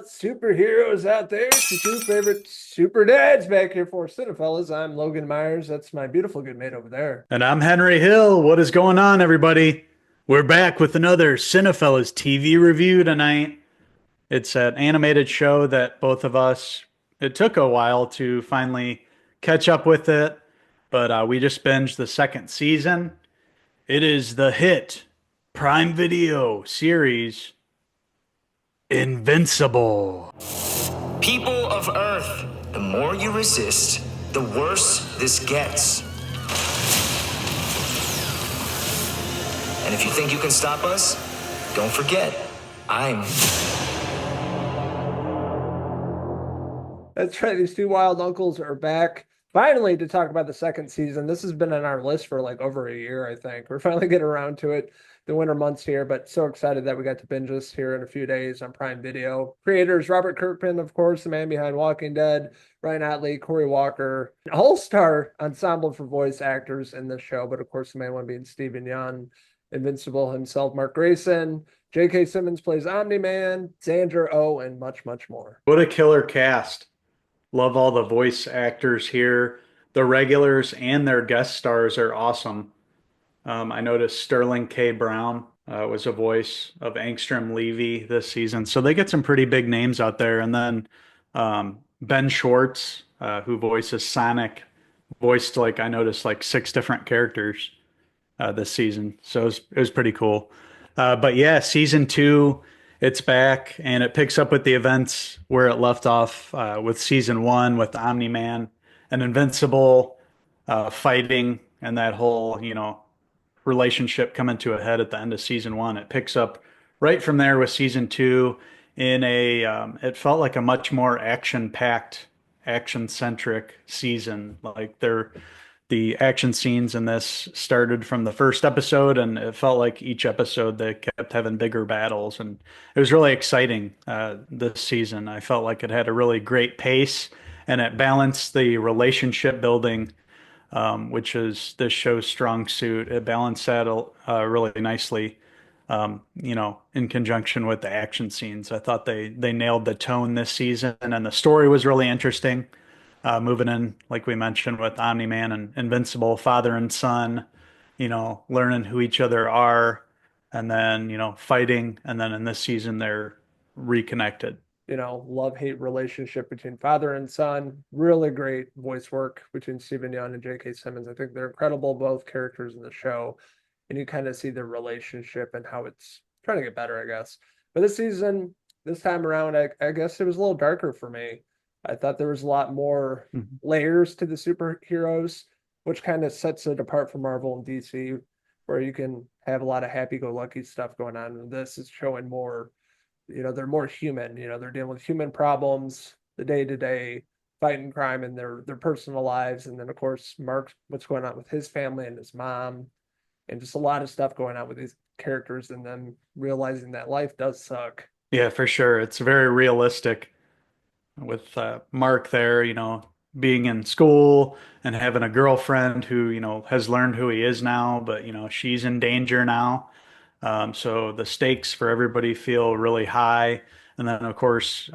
superheroes out there? It's your two favorite super dads back here for Cinephellas. I'm Logan Myers. That's my beautiful good mate over there. And I'm Henry Hill. What is going on, everybody? We're back with another Cinephellas TV review tonight. It's an animated show that both of us, it took a while to finally catch up with it, but we just binged the second season. It is the hit Prime Video series Invincible. People of Earth, the more you resist, the worse this gets. And if you think you can stop us, don't forget, I'm... That's right. These two wild uncles are back finally to talk about the second season. This has been on our list for like over a year, I think. We're finally getting around to it. The winter months here, but so excited that we got to binge this here in a few days on Prime Video. Creators Robert Kirkman, of course, the man behind Walking Dead, Ryan Otley, Corey Walker, an all-star ensemble for voice actors in this show, but of course the main one being Stephen Yeun, Invincible himself, Mark Grayson, J.K. Simmons plays Omni-Man, Sandra Oh, and much, much more. What a killer cast. Love all the voice actors here. The regulars and their guest stars are awesome. I noticed Sterling K. Brown was a voice of Angstrom Levy this season. So they get some pretty big names out there. And then Ben Schwartz, who voices Sonic, voiced like I noticed like six different characters this season. So it was pretty cool. But yeah, season two, it's back and it picks up with the events where it left off with season one with Omni-Man and Invincible fighting and that whole, relationship coming to a head at the end of season one. It picks up right from there with season two in it felt like a much more action-packed, action-centric season. Like the action scenes in this started from the first episode, and it felt like each episode they kept having bigger battles, and it was really exciting this season. I felt like it had a really great pace, and it balanced the relationship building, which is this show's strong suit. It balanced that really nicely, in conjunction with the action scenes. I thought they nailed the tone this season, and the story was really interesting. Moving in, like we mentioned, with Omni-Man and Invincible, father and son, learning who each other are, and then, fighting. And then in this season, they're reconnected. Love-hate relationship between father and son. Really great voice work between Stephen Yeun and J.K. Simmons. I think they're incredible, both characters in the show. And you kind of see their relationship and how it's trying to get better, I guess. But this season, this time around, I guess it was a little darker for me. I thought there was a lot more Mhm. layers to the superheroes, which kind of sets it apart from Marvel and DC, where you can have a lot of happy-go-lucky stuff going on. And this is showing more, they're more human. They're dealing with human problems, the day-to-day fighting crime in their personal lives. And then, of course, Mark, what's going on with his family and his mom, and just a lot of stuff going on with these characters, and then realizing that life does suck. Yeah, for sure. It's very realistic with Mark there, being in school and having a girlfriend who, has learned who he is now, but, she's in danger now. So the stakes for everybody feel really high. And then, of course,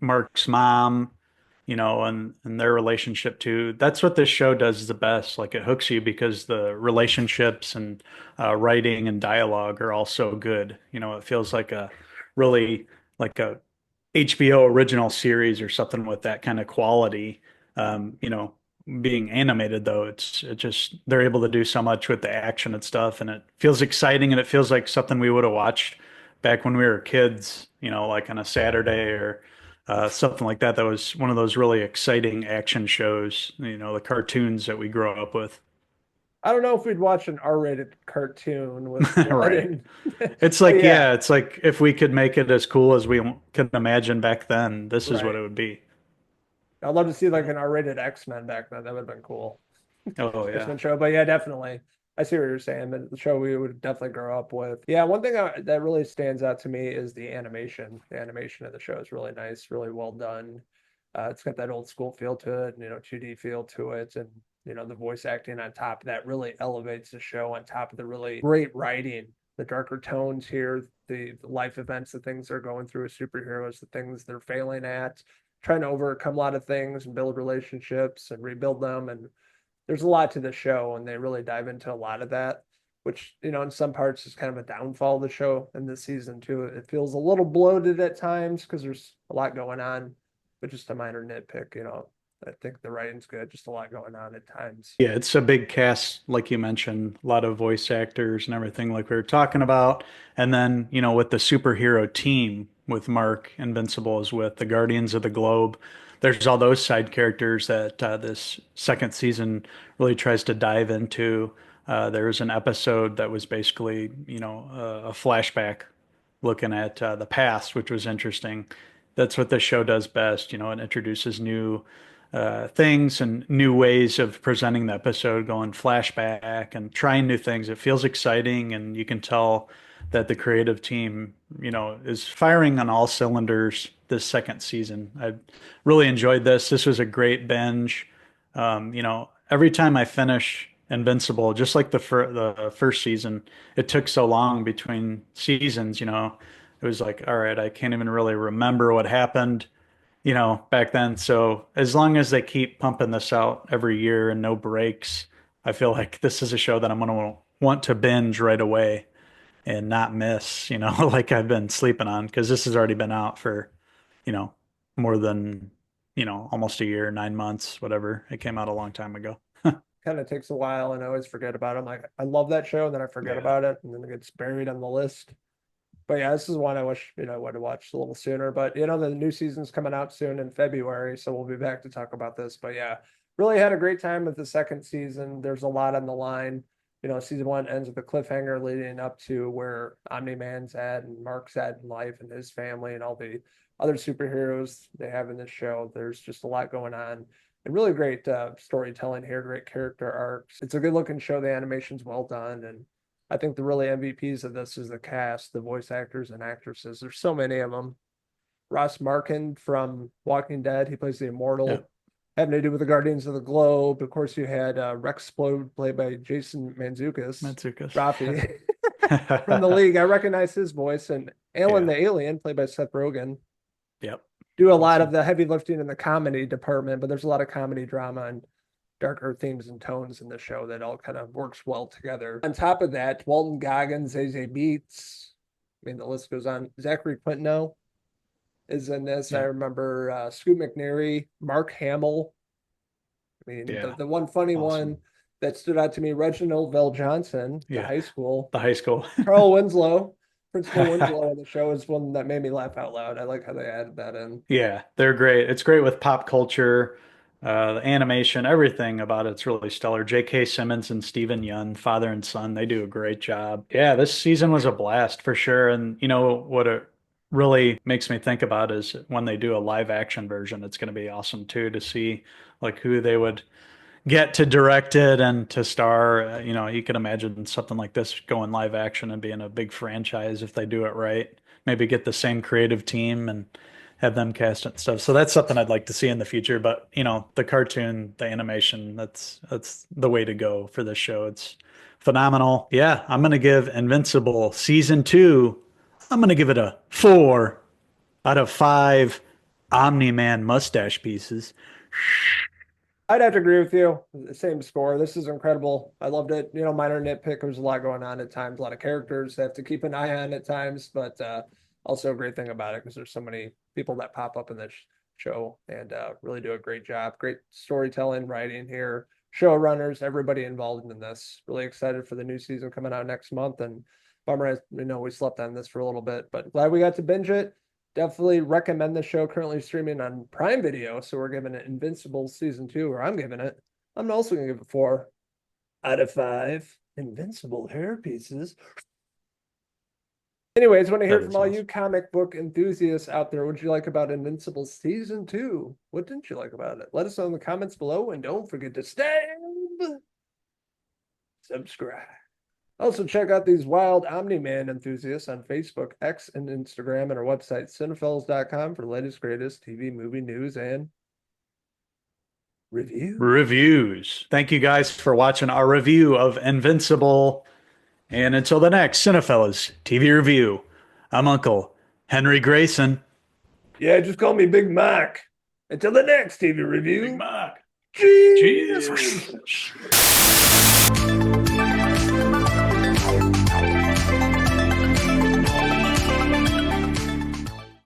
Mark's mom, and their relationship too. That's what this show does the best. Like it hooks you because the relationships and writing and dialogue are all so good. It feels like a really like a HBO original series or something with that kind of quality. Being animated though, it just they're able to do so much with the action and stuff, and it feels exciting and it feels like something we would have watched back when we were kids, like on a Saturday or something like that. That was one of those really exciting action shows, the cartoons that we grew up with. I don't know if we'd watch an R-rated cartoon with blood Right. and It's but like, yeah, yeah, it's like if we could make it as cool as we could imagine back then, this is what right. it would be. I'd love to see like an R-rated X-Men back then. That would have been cool. Oh yeah. X-Men show. But yeah, definitely. I see what you're saying, but the show we would definitely grow up with. Yeah, one thing that really stands out to me is the animation. The animation of the show is really nice, really well done. It's got that old school feel to it, 2D feel to it, and the voice acting on top of that really elevates the show on top of the really great writing the darker tones here, the life events, the things they're going through as superheroes, the things they're failing at, trying to overcome a lot of things and build relationships and rebuild them. And there's a lot to the show, and they really dive into a lot of that, which, in some parts is kind of a downfall of the show in this season too. It feels a little bloated at times because there's a lot going on, but just a minor nitpick. I think the writing's good, just a lot going on at times. Yeah, it's a big cast, like you mentioned, a lot of voice actors and everything, like we were talking about. And then, with the superhero team with Mark Invincible is with the Guardians of the Globe. There's all those side characters that this second season really tries to dive into. There was an episode that was basically, a flashback looking at the past, which was interesting. That's what the show does best. It introduces new things and new ways of presenting the episode, going flashback and trying new things. It feels exciting, and you can tell that the creative team, is firing on all cylinders this second season. I really enjoyed this. This was a great binge. Every time I finish Invincible, just like the first season, it took so long between seasons. It was like, all right, I can't even really remember what happened back then. So as long as they keep pumping this out every year and no breaks, I feel like this is a show that I'm going to want to binge right away and not miss, like I've been sleeping on, because this has already been out for, you know, more than, almost a year, 9 months, whatever. It came out a long time ago. Kind of takes a while, and I always forget about it. I'm like, I love that show, and then I forget Yeah. about it, and then it gets buried on the list. But yeah, this is one I wish, I would have watched a little sooner. But the new season's coming out soon in February, so we'll be back to talk about this. But yeah, really had a great time with the second season. There's a lot on the line. Season one ends with a cliffhanger leading up to where Omni-Man's at and Mark's at in life and his family and all the other superheroes they have in this show. There's just a lot going on. And really great storytelling here, great character arcs. It's a good looking show. The animation's well done, and I think the really MVPs of this is the cast, the voice actors and actresses. There's so many of them. Ross Marquand from Walking Dead, he plays the Immortal, Yeah. having to do with the Guardians of the Globe. Of course, you had Rexplode, played by Jason Mantzoukas. Matsukas. Rafi from the League. I recognize his voice. And Alan Yeah. the Alien, played by Seth Rogen. Yep. Do a lot of the heavy lifting in the comedy department, but there's a lot of comedy, drama, and darker themes and tones in the show that all kind of works well together. On top of that, Walton Goggins, AJ Beats, the list goes on. Zachary Quinto is in this. Yeah. I remember Scoot McNairy, Mark Hamill. Yeah. The one funny Awesome. one that stood out to me, Reginald Vell Johnson, the Yeah. high school. The high school. Carl Winslow, Principal Winslow in the show is one that made me laugh out loud. I like how they added that in. Yeah, they're great. It's great with pop culture, the animation, everything about it's really stellar. J.K. Simmons and Stephen Yun, father and son, they do a great job. Yeah, this season was a blast for sure. And what it really makes me think about is when they do a live action version, it's going to be awesome too to see like who they would get to direct it and to star. You can imagine something like this going live action and being a big franchise if they do it right. Maybe get the same creative team and have them cast it and stuff. So that's something I'd like to see in the future. But the cartoon, the animation, that's the way to go for this show. It's phenomenal. Yeah, I'm gonna give Invincible season 2. I'm gonna give it a 4 out of 5 Omni-Man mustache pieces. I'd have to agree with you. The same score. This is incredible. I loved it. Minor nitpick. There's a lot going on at times, a lot of characters I have to keep an eye on at times, but also a great thing about it because there's so many people that pop up in this show and really do a great job. Great storytelling, writing here, showrunners, everybody involved in this. Really excited for the new season coming out next month. And bummer, we slept on this for a little bit, but glad we got to binge it. Definitely recommend the show, currently streaming on Prime Video. So we're giving it Invincible season 2, or I'm giving it. I'm also going to give it 4 out of 5 Invincible hair pieces. Anyways, want to hear from all you comic book enthusiasts out there. What did you like about Invincible season 2? What didn't you like about it? Let us know in the comments below, and don't forget to subscribe. Also, check out these wild Omni-Man enthusiasts on Facebook, X, and Instagram, and our website, Cinephellas.com, for the latest, greatest TV, movie news, and reviews. Thank you guys for watching our review of Invincible. And until the next Cinephellas TV review, I'm Uncle Henry Grayson. Yeah, just call me Big Mac. Until the next TV review. Big Mac. Cheers. Cheers.